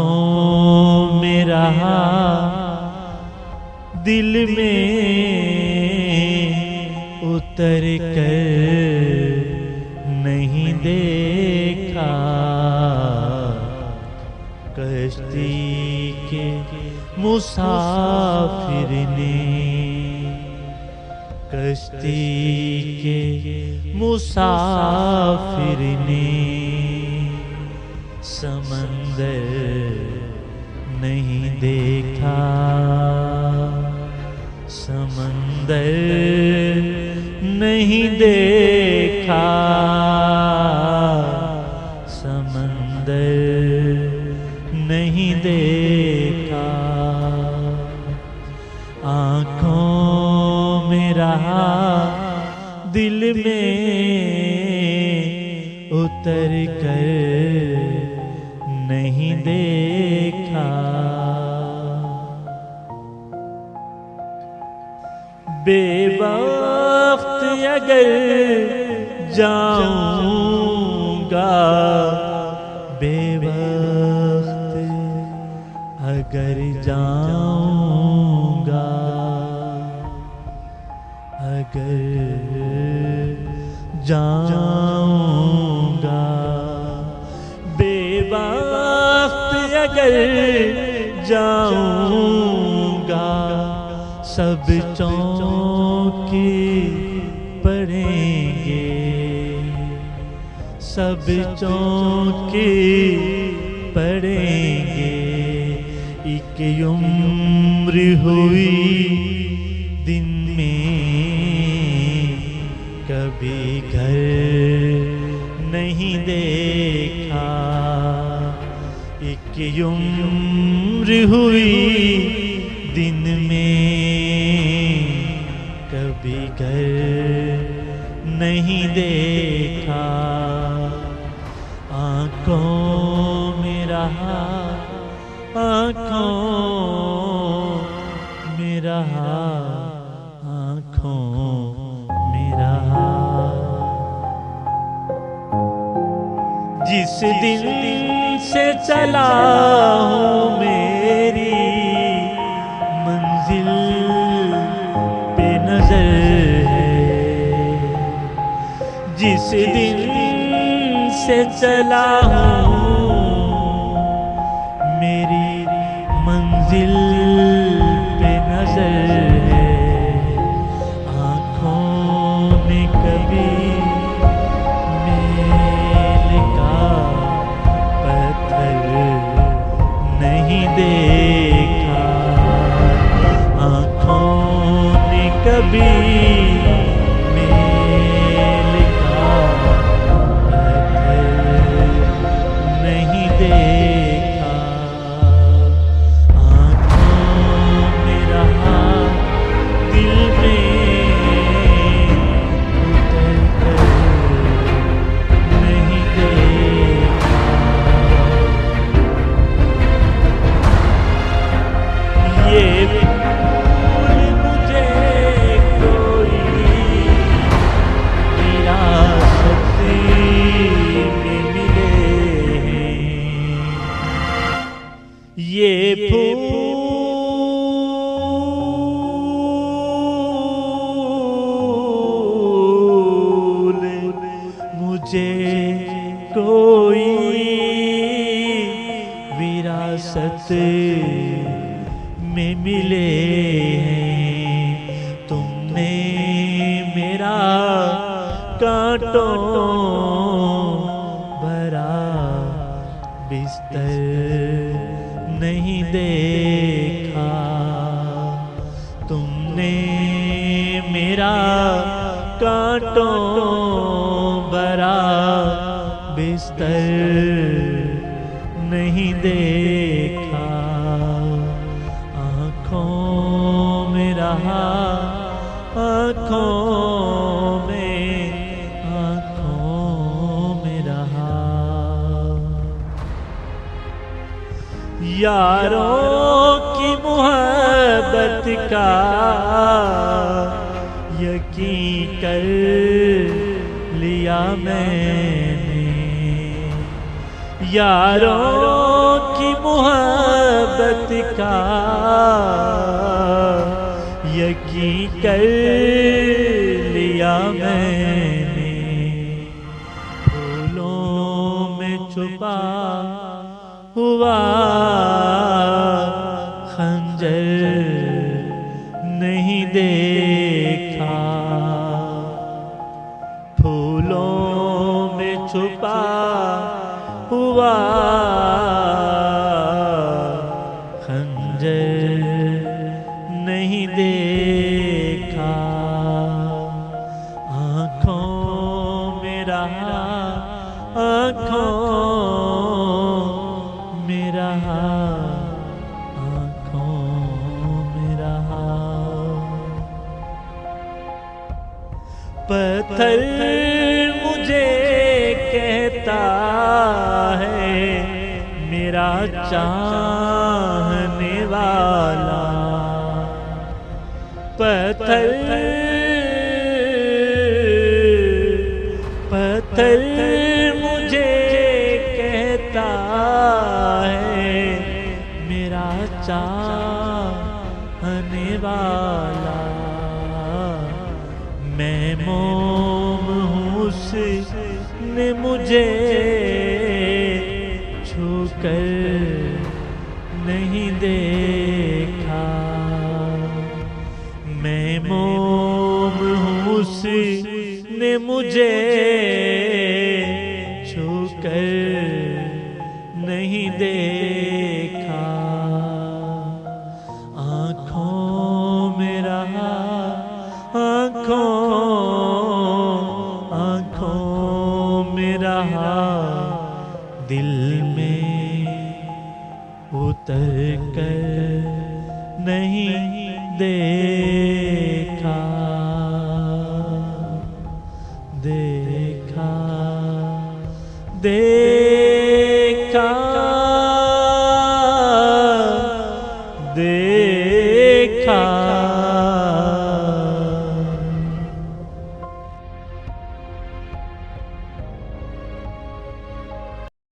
आँखों में रहा, दिल में उतर कर नहीं देखा। कश्ती के मुसाफिर ने, कश्ती के मुसाफिर ने समंदर नहीं देखा। समंदर नहीं देखा। समंदर नहीं देखा। आँखों में रहा, दिल में उतर कर नहीं देखा। बेवक्त अगर जाऊंगा, बेवक्त अगर जाऊंगा, अगर जाऊंगा, बेवक्त अगर जाऊंगा, सब चौंके पड़ेंगे, सब चौंके पड़ेंगे। एक उम्र हुई दिन में कभी घर नहीं देखा। एक उम्र हुई दिन में कभी घर नहीं देखा। आँखों में रहा, आँखों में रहा, आँखों में रहा। जिस दिन से चला हूँ मेरी मंजिल पे नजर है। जिस दिन से चला हूँ मेरी मंजिल पे नजर है। आँखों में कभी मेल का पत्थर नहीं देखा। आँखों ने कभी मेल का पत्थर नहीं देखा। आँखों में रहा, दिल में उतर कर नहीं देखा। ये फूल मुझे कोई विरासत में मिले हैं। ये फूल मुझे कोई विरासत में मिले हैं। तुमने मेरा कांटों भरा बिस्तर नहीं देखा। तुमने मेरा कांटों भरा बिस्तर नहीं देखा। आँखों में रहा, आँखों में रहा। यारों की मोहब्बत का यकीन कर लिया मैंने। यारों की मोहब्बत दिखा, यकीन कर लिया मैंने, फूलों में छुपा हुआ खंजर नहीं देखा। फूलों में छुपा हुआ खंजर नहीं देखा। आँखों में रहा, आँखों में रहा, आँखों में रहा। पत्थर मुझे कहता है मेरा चाहने वाला। पत्थर पत्थर मुझे कहता है मेरा चाहने वाला। मैं मोम हूँ उसने मुझे छूकर नहीं देखा। मैं मोम हूँ उसने मुझे छूकर नहीं देखा। आँखों में रहा, आँखों में रहा, दिल में उतर कर नहीं दे।